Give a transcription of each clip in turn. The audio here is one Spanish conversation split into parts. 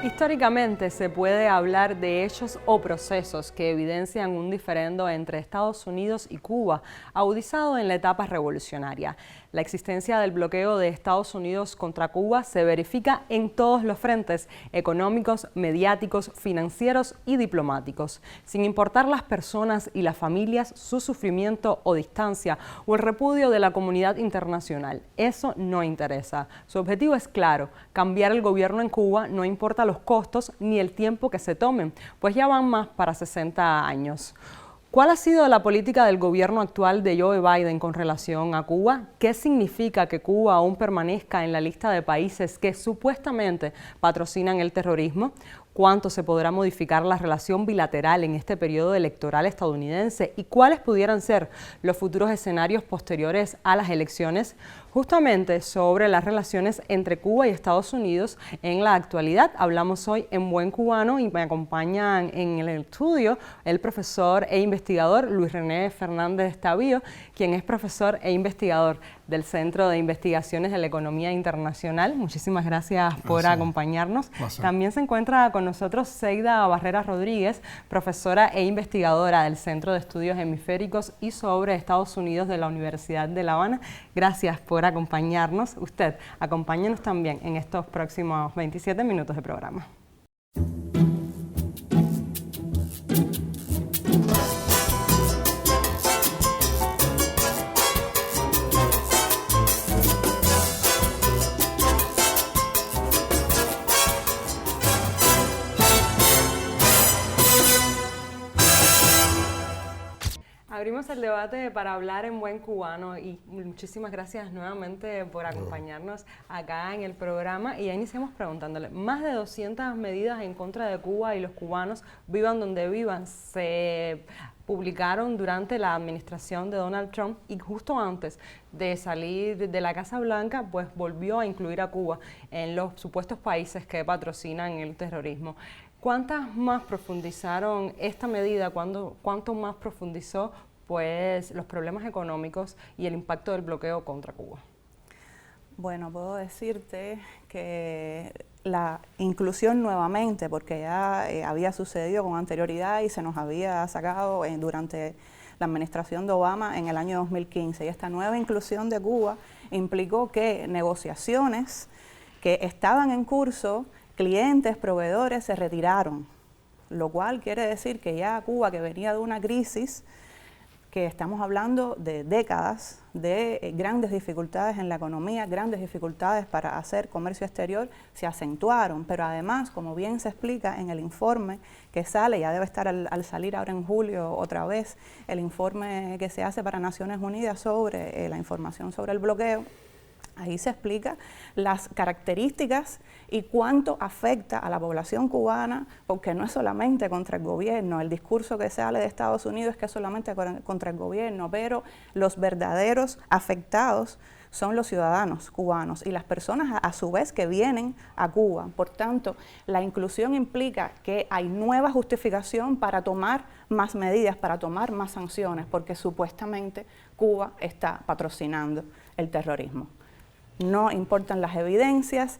Históricamente se puede hablar de hechos o procesos que evidencian un diferendo entre Estados Unidos y Cuba, agudizado en la etapa revolucionaria. La existencia del bloqueo de Estados Unidos contra Cuba se verifica en todos los frentes económicos, mediáticos, financieros y diplomáticos. Sin importar las personas y las familias, su sufrimiento o distancia o el repudio de la comunidad internacional, eso no interesa. Su objetivo es claro: cambiar el gobierno en Cuba, no importa los costos ni el tiempo que se tomen, pues ya van más para 60 años. ¿Cuál ha sido la política del gobierno actual de Joe Biden con relación a Cuba? ¿Qué significa que Cuba aún permanezca en la lista de países que supuestamente patrocinan el terrorismo? ¿Cuánto se podrá modificar la relación bilateral en este periodo electoral estadounidense? ¿Y cuáles pudieran ser los futuros escenarios posteriores a las elecciones? Justamente sobre las relaciones entre Cuba y Estados Unidos en la actualidad hablamos hoy en Buen Cubano, y me acompañan en el estudio el profesor e investigador Luis René Fernández Tavío, quien es profesor e investigador del Centro de Investigaciones de la Economía Internacional. Muchísimas gracias por acompañarnos. También se encuentra con nosotros Zeida Barrera Rodríguez, profesora e investigadora del Centro de Estudios Hemisféricos y sobre Estados Unidos de la Universidad de La Habana. Gracias por acompañarnos. Usted, acompáñenos también en estos próximos 27 minutos de programa. Abrimos el debate para hablar en Buen Cubano y muchísimas gracias nuevamente por acompañarnos acá en el programa. Y ya iniciamos preguntándole, más de 200 medidas en contra de Cuba y los cubanos, vivan donde vivan, se publicaron durante la administración de Donald Trump, y justo antes de salir de la Casa Blanca, pues volvió a incluir a Cuba en los supuestos países que patrocinan el terrorismo. ¿Cuántas más profundizaron esta medida? ¿Cuánto más profundizó pues los problemas económicos y el impacto del bloqueo contra Cuba? Bueno, puedo decirte que la inclusión nuevamente, porque ya había sucedido con anterioridad y se nos había sacado durante la administración de Obama en el año 2015, y esta nueva inclusión de Cuba implicó que negociaciones que estaban en curso, clientes, proveedores se retiraron, lo cual quiere decir que ya Cuba, que venía de una crisis, que estamos hablando de décadas, de grandes dificultades en la economía, grandes dificultades para hacer comercio exterior, se acentuaron, pero además, como bien se explica en el informe que sale, ya debe estar al salir ahora en julio otra vez, el informe que se hace para Naciones Unidas sobre la información sobre el bloqueo. Ahí se explica las características y cuánto afecta a la población cubana, porque no es solamente contra el gobierno. El discurso que sale de Estados Unidos es que es solamente contra el gobierno, pero los verdaderos afectados son los ciudadanos cubanos y las personas a su vez que vienen a Cuba. Por tanto, la inclusión implica que hay nueva justificación para tomar más medidas, para tomar más sanciones, porque supuestamente Cuba está patrocinando el terrorismo. No importan las evidencias,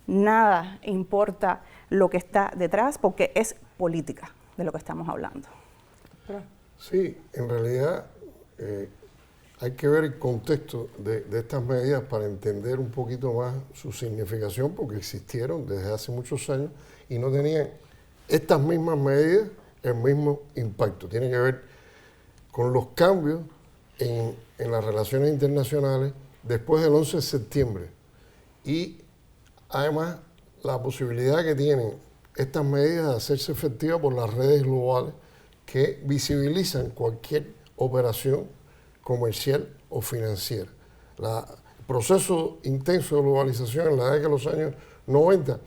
nada importa lo que está detrás, porque es política de lo que estamos hablando. Sí, en realidad hay que ver el contexto de estas medidas para entender un poquito más su significación, porque existieron desde hace muchos años y no tenían estas mismas medidas el mismo impacto. Tiene que ver con los cambios en las relaciones internacionales después del 11 de septiembre, y además la posibilidad que tienen estas medidas de hacerse efectivas por las redes globales que visibilizan cualquier operación comercial o financiera. El proceso intenso de globalización en la década de los años 90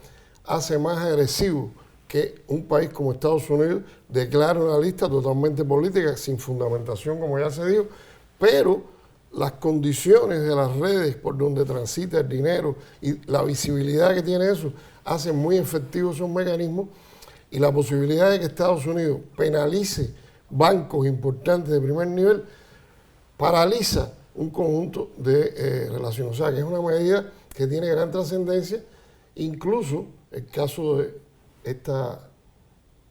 hace más agresivo que un país como Estados Unidos declare una lista totalmente política, sin fundamentación, como ya se dijo, pero las condiciones de las redes por donde transita el dinero y la visibilidad que tiene eso hacen muy efectivos esos mecanismos, y la posibilidad de que Estados Unidos penalice bancos importantes de primer nivel paraliza un conjunto de relaciones. O sea, que es una medida que tiene gran trascendencia. Incluso el caso esta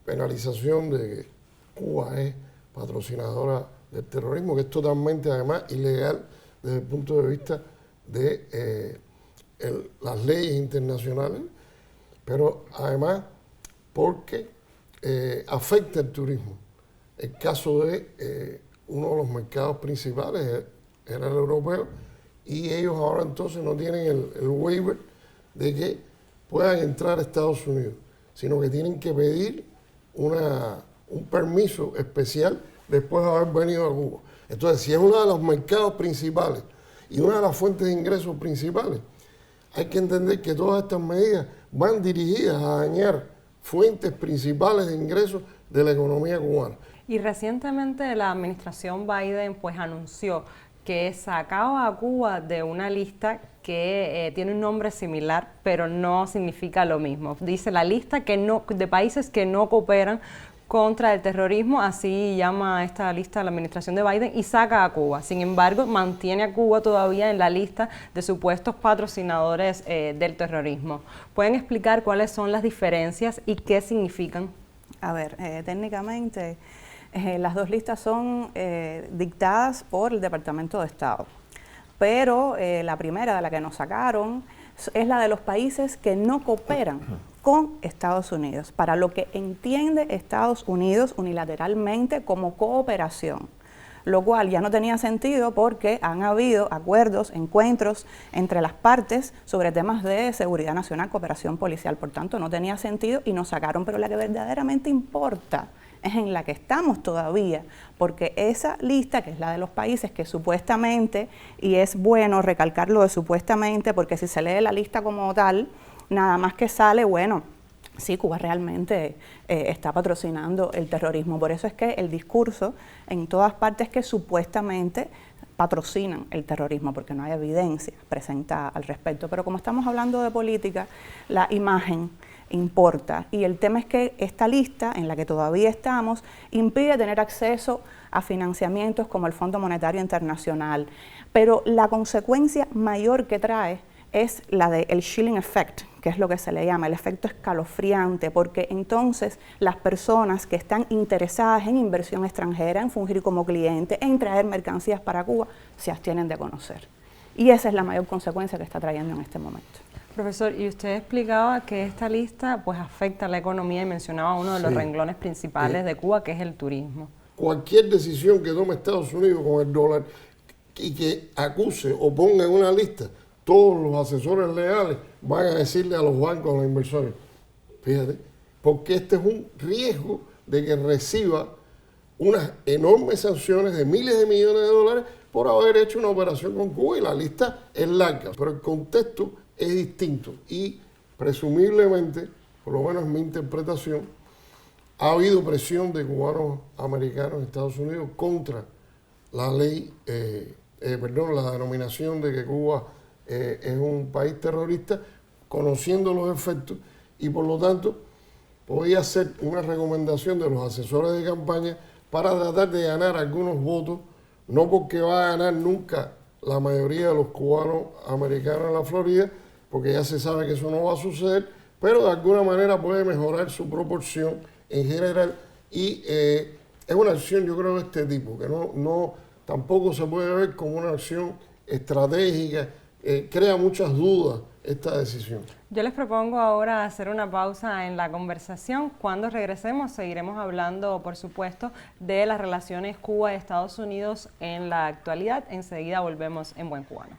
penalización de que Cuba es patrocinadora del terrorismo, que es totalmente además ilegal desde el punto de vista de las leyes internacionales, pero además porque afecta el turismo. El caso de uno de los mercados principales era el europeo, y ellos ahora entonces no tienen el waiver de que puedan entrar a Estados Unidos, sino que tienen que pedir un permiso especial después de haber venido a Cuba. Entonces, si es uno de los mercados principales y una de las fuentes de ingresos principales, hay que entender que todas estas medidas van dirigidas a dañar fuentes principales de ingresos de la economía cubana. Y recientemente la administración Biden pues anunció que sacaba a Cuba de una lista que tiene un nombre similar, pero no significa lo mismo. Dice la lista de países que no cooperan contra el terrorismo, así llama esta lista la administración de Biden, y saca a Cuba. Sin embargo, mantiene a Cuba todavía en la lista de supuestos patrocinadores del terrorismo. ¿Pueden explicar cuáles son las diferencias y qué significan? A ver, técnicamente las dos listas son dictadas por el Departamento de Estado, pero la primera de la que nos sacaron es la de los países que no cooperan con Estados Unidos, para lo que entiende Estados Unidos unilateralmente como cooperación, lo cual ya no tenía sentido porque han habido acuerdos, encuentros entre las partes sobre temas de seguridad nacional, cooperación policial, por tanto no tenía sentido y nos sacaron, pero la que verdaderamente importa es en la que estamos todavía, porque esa lista, que es la de los países que supuestamente, y es bueno recalcarlo de supuestamente, porque si se lee la lista como tal, nada más que sale, bueno, sí, Cuba realmente está patrocinando el terrorismo. Por eso es que el discurso en todas partes es que supuestamente patrocinan el terrorismo, porque no hay evidencia presentada al respecto. Pero como estamos hablando de política, la imagen importa. Y el tema es que esta lista, en la que todavía estamos, impide tener acceso a financiamientos como el Fondo Monetario Internacional. Pero la consecuencia mayor que trae es la del chilling effect, que es lo que se le llama, el efecto escalofriante, porque entonces las personas que están interesadas en inversión extranjera, en fungir como cliente, en traer mercancías para Cuba, se abstienen de conocer. Y esa es la mayor consecuencia que está trayendo en este momento. Profesor, y usted explicaba que esta lista pues afecta a la economía y mencionaba uno de los renglones principales de Cuba, que es el turismo. Cualquier decisión que tome Estados Unidos con el dólar y que acuse o ponga en una lista, todos los asesores legales van a decirle a los bancos, a los inversores, fíjate, porque este es un riesgo de que reciba unas enormes sanciones de miles de millones de dólares por haber hecho una operación con Cuba, y la lista es larga, pero el contexto es distinto y presumiblemente, por lo menos en mi interpretación, ha habido presión de cubanos americanos en Estados Unidos contra la ley, la denominación de que Cuba es un país terrorista, conociendo los efectos, y por lo tanto podía ser una recomendación de los asesores de campaña para tratar de ganar algunos votos, no porque va a ganar nunca la mayoría de los cubanos americanos en la Florida, porque ya se sabe que eso no va a suceder, pero de alguna manera puede mejorar su proporción en general, y es una acción, yo creo, de este tipo, que tampoco se puede ver como una acción estratégica. Crea muchas dudas esta decisión. Yo les propongo ahora hacer una pausa en la conversación. Cuando regresemos seguiremos hablando, por supuesto, de las relaciones Cuba-Estados Unidos en la actualidad. Enseguida volvemos en Buen Cubano.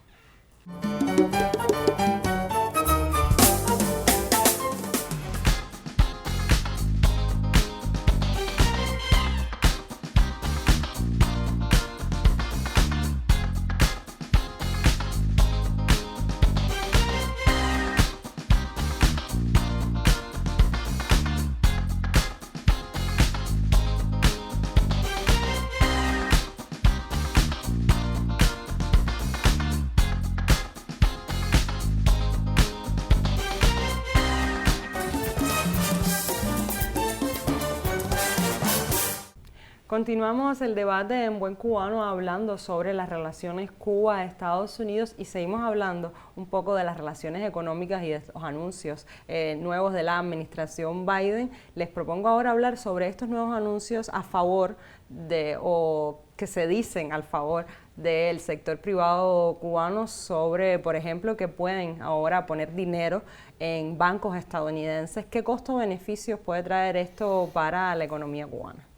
Continuamos el debate en Buen Cubano hablando sobre las relaciones Cuba-Estados Unidos y seguimos hablando un poco de las relaciones económicas y de los anuncios nuevos de la administración Biden. Les propongo ahora hablar sobre estos nuevos anuncios a favor de, o que se dicen al favor del sector privado cubano sobre, por ejemplo, que pueden ahora poner dinero en bancos estadounidenses. ¿Qué costo-beneficios puede traer esto para la economía cubana?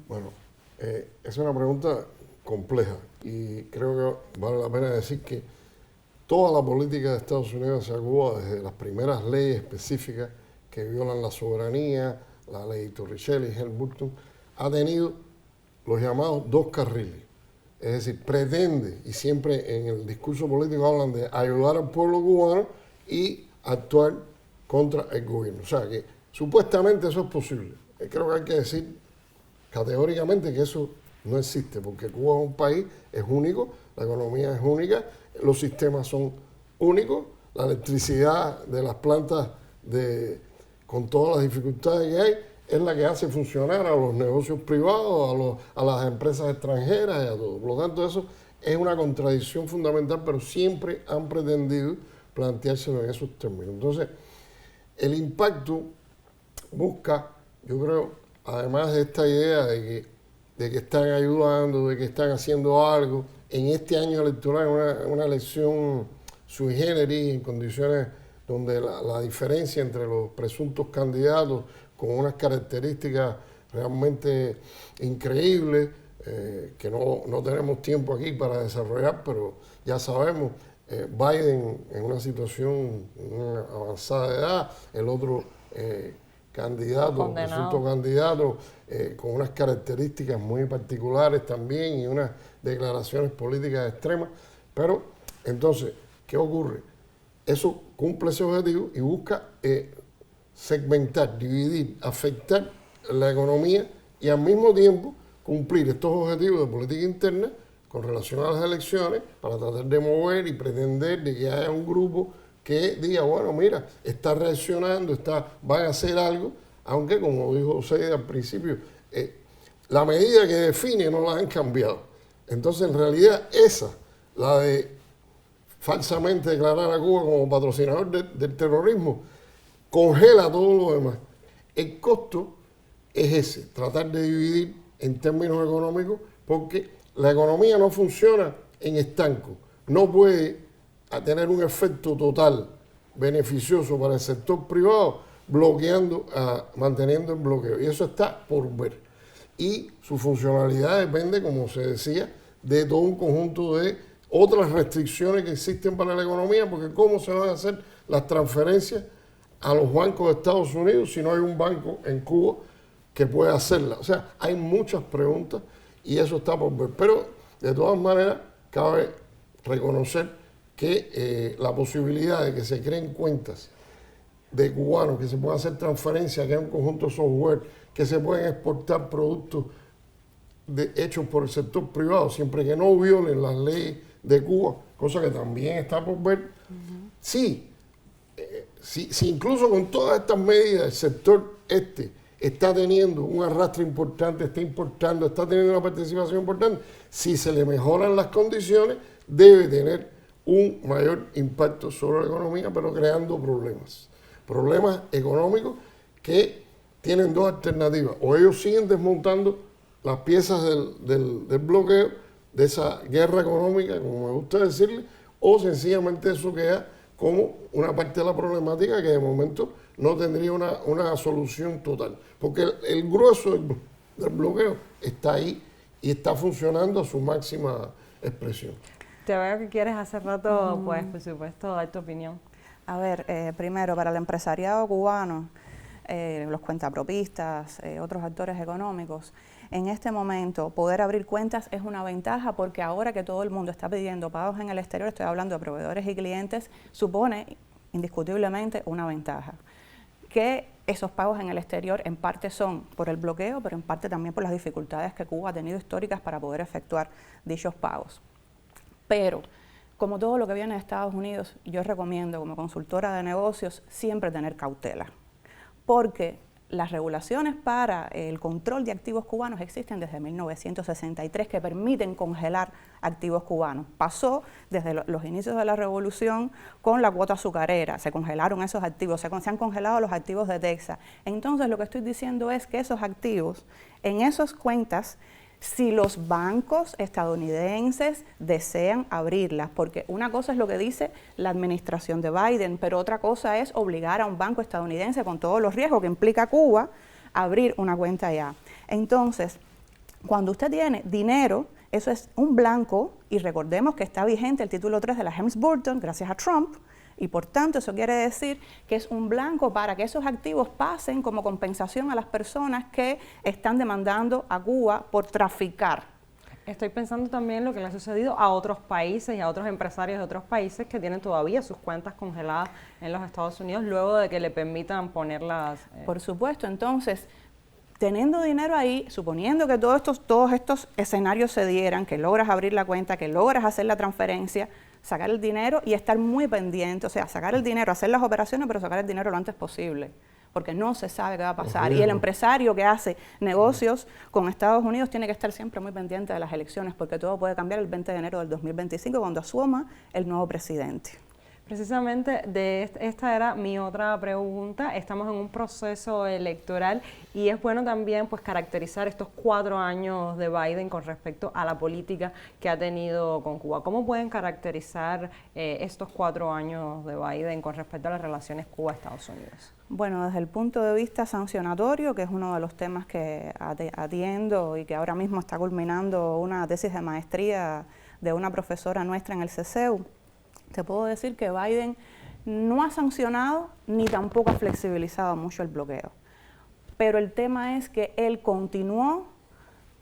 Bueno, es una pregunta compleja y creo que vale la pena decir que toda la política de Estados Unidos hacia Cuba, desde las primeras leyes específicas que violan la soberanía, la ley Torricelli y Helmut-Bulton, ha tenido los llamados dos carriles. Es decir, pretende, y siempre en el discurso político hablan de ayudar al pueblo cubano y actuar contra el gobierno. O sea que supuestamente eso es posible. Creo que hay que decir categóricamente que eso no existe, porque Cuba es un país, es único, la economía es única, los sistemas son únicos, la electricidad de las plantas con todas las dificultades que hay es la que hace funcionar a los negocios privados, a las empresas extranjeras y a todo. Por lo tanto, eso es una contradicción fundamental, pero siempre han pretendido planteárselo en esos términos. Entonces, el impacto busca, yo creo, además de esta idea de que están ayudando, de que están haciendo algo, en este año electoral, una elección sui generis, en condiciones donde la diferencia entre los presuntos candidatos con unas características realmente increíbles, que no tenemos tiempo aquí para desarrollar, pero ya sabemos, Biden en una situación una avanzada de edad, el otro candidato, presunto candidato, con unas características muy particulares también y unas declaraciones políticas extremas. Pero entonces, ¿qué ocurre? Eso cumple ese objetivo y busca segmentar, dividir, afectar la economía y al mismo tiempo cumplir estos objetivos de política interna con relación a las elecciones para tratar de mover y pretender de que haya un grupo que diga, bueno, mira, está reaccionando, van a hacer algo, aunque como dijo Seide al principio, la medida que define no la han cambiado. Entonces, en realidad, la de falsamente declarar a Cuba como patrocinador del terrorismo, congela todo lo demás. El costo es ese, tratar de dividir en términos económicos, porque la economía no funciona en estanco, no puede tener un efecto total beneficioso para el sector privado manteniendo el bloqueo. Y eso está por ver. Y su funcionalidad depende, como se decía, de todo un conjunto de otras restricciones que existen para la economía, porque ¿cómo se van a hacer las transferencias a los bancos de Estados Unidos si no hay un banco en Cuba que pueda hacerlas? O sea, hay muchas preguntas y eso está por ver. Pero, de todas maneras, cabe reconocer que la posibilidad de que se creen cuentas de cubanos, que se puedan hacer transferencias, que hay un conjunto de software, que se pueden exportar productos hechos por el sector privado, siempre que no violen las leyes de Cuba, cosa que también está por ver. Sí, si incluso con todas estas medidas el sector está teniendo un arrastre importante, está importando, está teniendo una participación importante, si se le mejoran las condiciones, debe tener un mayor impacto sobre la economía, pero creando problemas económicos que tienen dos alternativas. O ellos siguen desmontando las piezas del bloqueo, de esa guerra económica, como me gusta decirle, o sencillamente eso queda como una parte de la problemática que de momento no tendría una solución total. Porque el grueso del bloqueo está ahí y está funcionando a su máxima expresión. Te veo que quieres hace rato, pues por supuesto, dar tu opinión. A ver, primero, para el empresariado cubano, los cuentapropistas, otros actores económicos, en este momento poder abrir cuentas es una ventaja porque ahora que todo el mundo está pidiendo pagos en el exterior, estoy hablando de proveedores y clientes, supone indiscutiblemente una ventaja. Que esos pagos en el exterior en parte son por el bloqueo, pero en parte también por las dificultades que Cuba ha tenido históricas para poder efectuar dichos pagos. Pero, como todo lo que viene de Estados Unidos, yo recomiendo como consultora de negocios siempre tener cautela, porque las regulaciones para el control de activos cubanos existen desde 1963 que permiten congelar activos cubanos. Pasó desde los inicios de la revolución con la cuota azucarera, se congelaron esos activos, se han congelado los activos de Texas. Entonces lo que estoy diciendo es que esos activos, en esas cuentas, si los bancos estadounidenses desean abrirlas, porque una cosa es lo que dice la administración de Biden, pero otra cosa es obligar a un banco estadounidense con todos los riesgos que implica Cuba a abrir una cuenta allá. Entonces, cuando usted tiene dinero, eso es un blanco, y recordemos que está vigente el título 3 de la Helms-Burton gracias a Trump, y por tanto eso quiere decir que es un blanco para que esos activos pasen como compensación a las personas que están demandando a Cuba por traficar. Estoy pensando también en lo que le ha sucedido a otros países y a otros empresarios de otros países que tienen todavía sus cuentas congeladas en los Estados Unidos luego de que le permitan ponerlas. Por supuesto, entonces, teniendo dinero ahí, suponiendo que todos estos escenarios se dieran, que logras abrir la cuenta, que logras hacer la transferencia, sacar el dinero y estar muy pendiente, o sea, sacar el dinero, hacer las operaciones, pero sacar el dinero lo antes posible, porque no se sabe qué va a pasar. Y el empresario que hace negocios con Estados Unidos tiene que estar siempre muy pendiente de las elecciones, porque todo puede cambiar el 20 de enero del 2025 cuando asuma el nuevo presidente. Precisamente esta era mi otra pregunta. Estamos en un proceso electoral y es bueno también pues caracterizar estos 4 años de Biden con respecto a la política que ha tenido con Cuba. ¿Cómo pueden caracterizar estos 4 años de Biden con respecto a las relaciones Cuba-Estados Unidos? Bueno, desde el punto de vista sancionatorio, que es uno de los temas que atiendo y que ahora mismo está culminando una tesis de maestría de una profesora nuestra en el CCU, te puedo decir que Biden no ha sancionado ni tampoco ha flexibilizado mucho el bloqueo. Pero el tema es que él continuó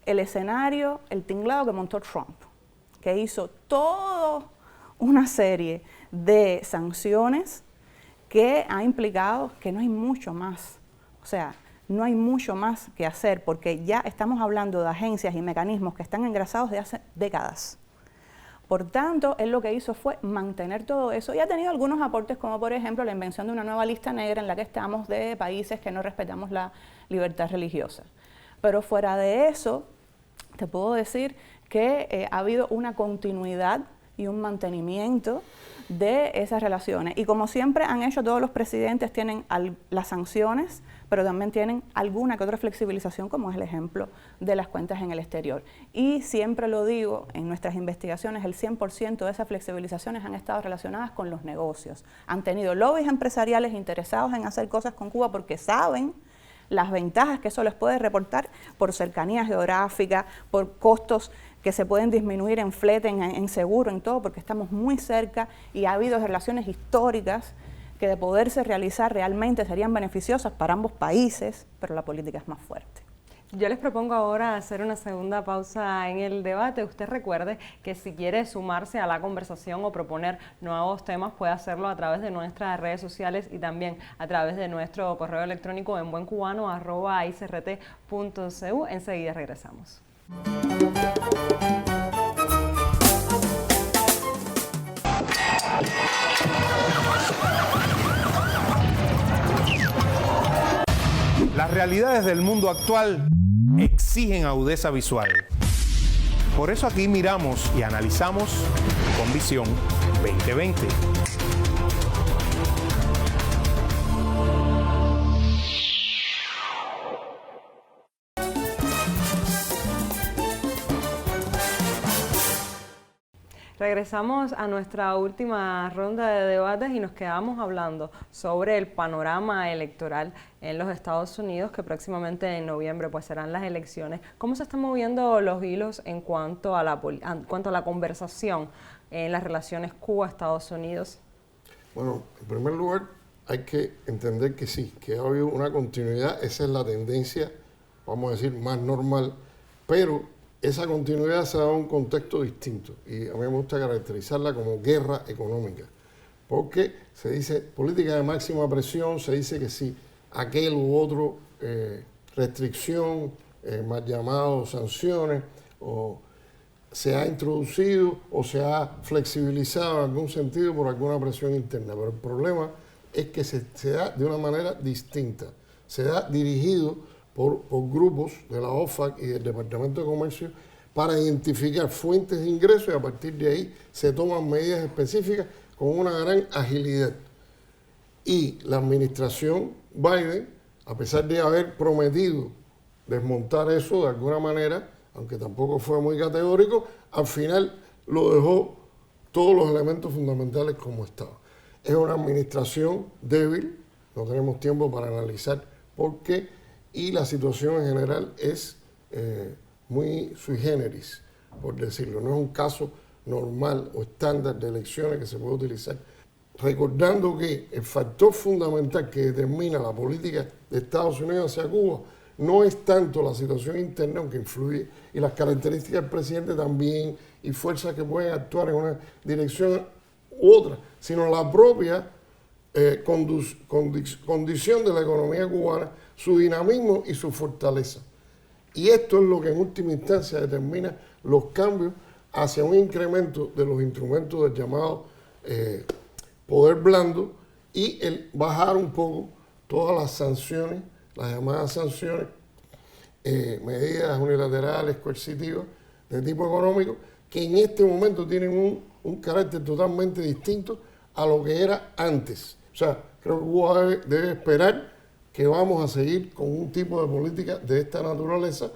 el escenario, el tinglado que montó Trump, que hizo toda una serie de sanciones que ha implicado que no hay mucho más. O sea, no hay mucho más que hacer porque ya estamos hablando de agencias y mecanismos que están engrasados de hace décadas. Por tanto, él lo que hizo fue mantener todo eso y ha tenido algunos aportes, como por ejemplo la invención de una nueva lista negra en la que estamos de países que no respetamos la libertad religiosa. Pero fuera de eso, te puedo decir que ha habido una continuidad y un mantenimiento de esas relaciones. Y como siempre han hecho todos los presidentes, tienen las sanciones, pero también tienen alguna que otra flexibilización, como es el ejemplo de las cuentas en el exterior. Y siempre lo digo, en nuestras investigaciones, el 100% de esas flexibilizaciones han estado relacionadas con los negocios. Han tenido lobbies empresariales interesados en hacer cosas con Cuba porque saben las ventajas que eso les puede reportar por cercanía geográfica, por costos que se pueden disminuir en flete, en seguro, en todo, porque estamos muy cerca y ha habido relaciones históricas que de poderse realizar realmente serían beneficiosas para ambos países, pero la política es más fuerte. Yo les propongo ahora hacer una segunda pausa en el debate. Usted recuerde que si quiere sumarse a la conversación o proponer nuevos temas, puede hacerlo a través de nuestras redes sociales y también a través de nuestro correo electrónico en buencubano@icrt.cu. Enseguida regresamos. Las realidades del mundo actual exigen agudeza visual. Por eso aquí miramos y analizamos con Visión 2020. Regresamos a nuestra última ronda de debates y nos quedamos hablando sobre el panorama electoral en los Estados Unidos, que próximamente en noviembre pues serán las elecciones. ¿Cómo se están moviendo los hilos en cuanto a la conversación en las relaciones Cuba-Estados Unidos? Bueno, en primer lugar hay que entender que sí, que ha habido una continuidad, esa es la tendencia, vamos a decir, más normal, pero esa continuidad se da en un contexto distinto y a mí me gusta caracterizarla como guerra económica, porque se dice política de máxima presión, se dice que si aquel u otro restricción, más llamado sanciones, o se ha introducido o se ha flexibilizado en algún sentido por alguna presión interna, pero el problema es que se da de una manera distinta. se da dirigido por grupos de la OFAC y del Departamento de Comercio para identificar fuentes de ingresos y a partir de ahí se toman medidas específicas con una gran agilidad. Y la administración Biden, a pesar de haber prometido desmontar eso de alguna manera, aunque tampoco fue muy categórico, al final lo dejó todos los elementos fundamentales como estaban. Es una administración débil, no tenemos tiempo para analizar por qué, y la situación en general es muy sui generis, por decirlo. No es un caso normal o estándar de elecciones que se puede utilizar. Recordando que el factor fundamental que determina la política de Estados Unidos hacia Cuba no es tanto la situación interna, aunque influye, y las características del presidente también, y fuerzas que pueden actuar en una dirección u otra, sino la propia condición de la economía cubana, su dinamismo y su fortaleza. Y esto es lo que en última instancia determina los cambios hacia un incremento de los instrumentos del llamado poder blando y el bajar un poco todas las sanciones, las llamadas sanciones, medidas unilaterales, coercitivas, de tipo económico, que en este momento tienen un carácter totalmente distinto a lo que era antes. O sea, creo que Cuba debe esperar que vamos a seguir con un tipo de política de esta naturaleza,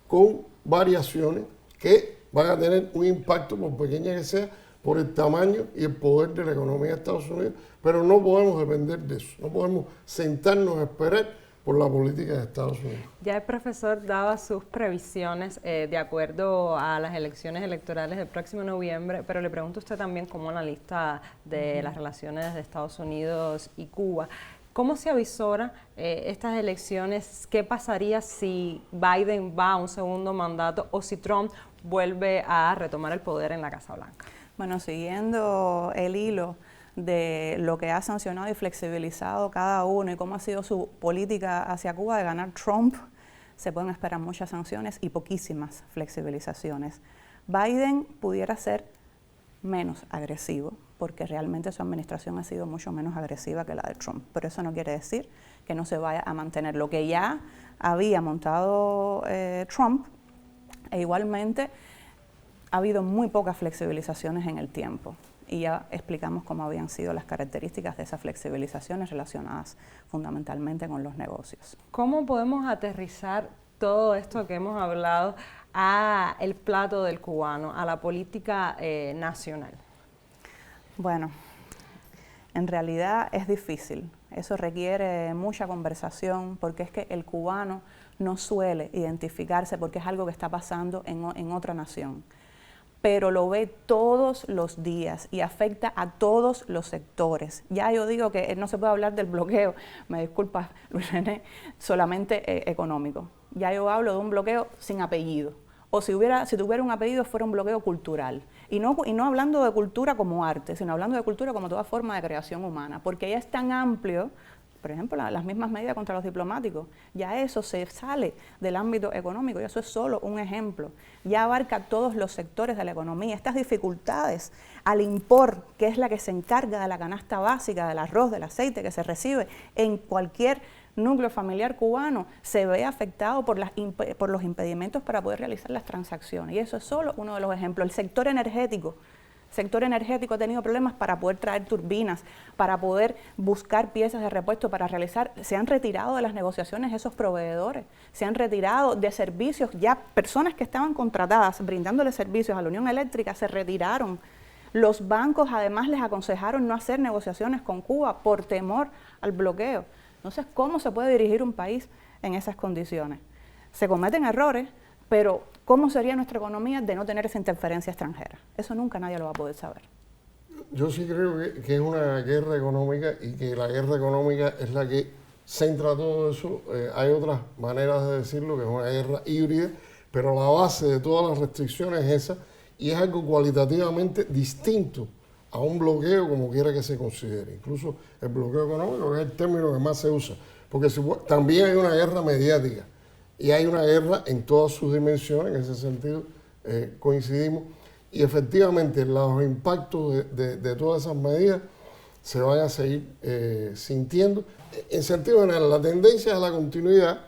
con variaciones que van a tener un impacto, por pequeña que sea, por el tamaño y el poder de la economía de Estados Unidos, pero no podemos depender de eso, no podemos sentarnos a esperar por la política de Estados Unidos. Ya el profesor daba sus previsiones de acuerdo a las elecciones electorales del próximo noviembre, pero le pregunto a usted también como analista de las relaciones de Estados Unidos y Cuba, ¿cómo se avisora estas elecciones? ¿Qué pasaría si Biden va a un segundo mandato o si Trump vuelve a retomar el poder en la Casa Blanca? Bueno, siguiendo el hilo de lo que ha sancionado y flexibilizado cada uno y cómo ha sido su política hacia Cuba de ganar Trump, se pueden esperar muchas sanciones y poquísimas flexibilizaciones. Biden pudiera ser menos agresivo, porque realmente su administración ha sido mucho menos agresiva que la de Trump, pero eso no quiere decir que no se vaya a mantener lo que ya había montado Trump, e igualmente ha habido muy pocas flexibilizaciones en el tiempo. Y ya explicamos cómo habían sido las características de esas flexibilizaciones relacionadas fundamentalmente con los negocios. ¿Cómo podemos aterrizar todo esto que hemos hablado a el plato del cubano, a la política nacional? Bueno, en realidad es difícil. Eso requiere mucha conversación porque es que el cubano no suele identificarse porque es algo que está pasando en otra nación, pero lo ve todos los días y afecta a todos los sectores. Ya yo digo que no se puede hablar del bloqueo, me disculpas Luis René, solamente económico. Ya yo hablo de un bloqueo sin apellido. O si tuviera un apellido fuera un bloqueo cultural. Y no hablando de cultura como arte, sino hablando de cultura como toda forma de creación humana, porque ya es tan amplio. Por ejemplo, las mismas medidas contra los diplomáticos, ya eso se sale del ámbito económico y eso es solo un ejemplo. Ya abarca todos los sectores de la economía. Estas dificultades al import, que es la que se encarga de la canasta básica, del arroz, del aceite que se recibe en cualquier núcleo familiar cubano, se ve afectado por los impedimentos para poder realizar las transacciones. Y eso es solo uno de los ejemplos. El sector energético ha tenido problemas para poder traer turbinas, para poder buscar piezas de repuesto para realizar. Se han retirado de las negociaciones esos proveedores, se han retirado de servicios, ya personas que estaban contratadas brindándole servicios a la Unión Eléctrica se retiraron. Los bancos además les aconsejaron no hacer negociaciones con Cuba por temor al bloqueo. Entonces, ¿cómo se puede dirigir un país en esas condiciones? Se cometen errores, pero ¿cómo sería nuestra economía de no tener esa interferencia extranjera? Eso nunca nadie lo va a poder saber. Yo sí creo que es una guerra económica y que la guerra económica es la que centra todo eso. Hay otras maneras de decirlo, que es una guerra híbrida, pero la base de todas las restricciones es esa y es algo cualitativamente distinto a un bloqueo como quiera que se considere. Incluso el bloqueo económico, que es el término que más se usa, porque también hay una guerra mediática. Y hay una guerra en todas sus dimensiones, en ese sentido coincidimos. Y efectivamente los impactos de todas esas medidas se van a seguir sintiendo. En sentido general, la tendencia es a la continuidad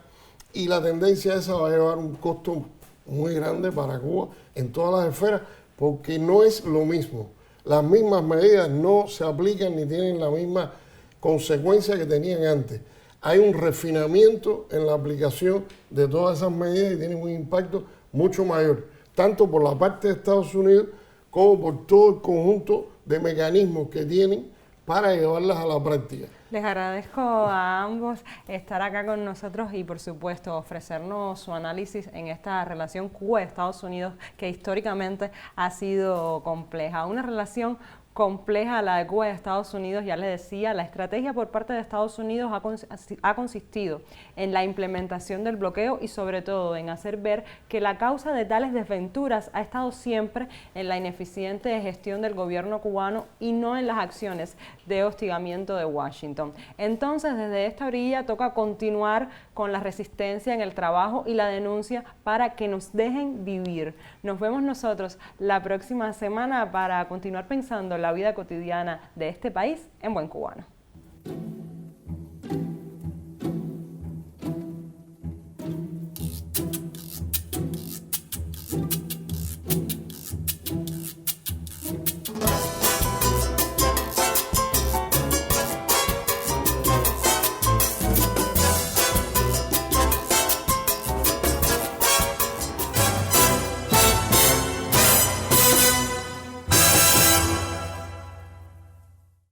y la tendencia esa va a llevar un costo muy grande para Cuba en todas las esferas, porque no es lo mismo. Las mismas medidas no se aplican ni tienen la misma consecuencia que tenían antes. Hay un refinamiento en la aplicación de todas esas medidas y tienen un impacto mucho mayor, tanto por la parte de Estados Unidos como por todo el conjunto de mecanismos que tienen para llevarlas a la práctica. Les agradezco a ambos estar acá con nosotros y por supuesto ofrecernos su análisis en esta relación Cuba-Estados Unidos que históricamente ha sido compleja. Una relación compleja la de Cuba y Estados Unidos, ya les decía, la estrategia por parte de Estados Unidos ha consistido en la implementación del bloqueo y sobre todo en hacer ver que la causa de tales desventuras ha estado siempre en la ineficiente gestión del gobierno cubano y no en las acciones de hostigamiento de Washington. Entonces, desde esta orilla toca continuar con la resistencia en el trabajo y la denuncia para que nos dejen vivir. Nos vemos nosotros la próxima semana para continuar pensando la vida cotidiana de este país en buen cubano.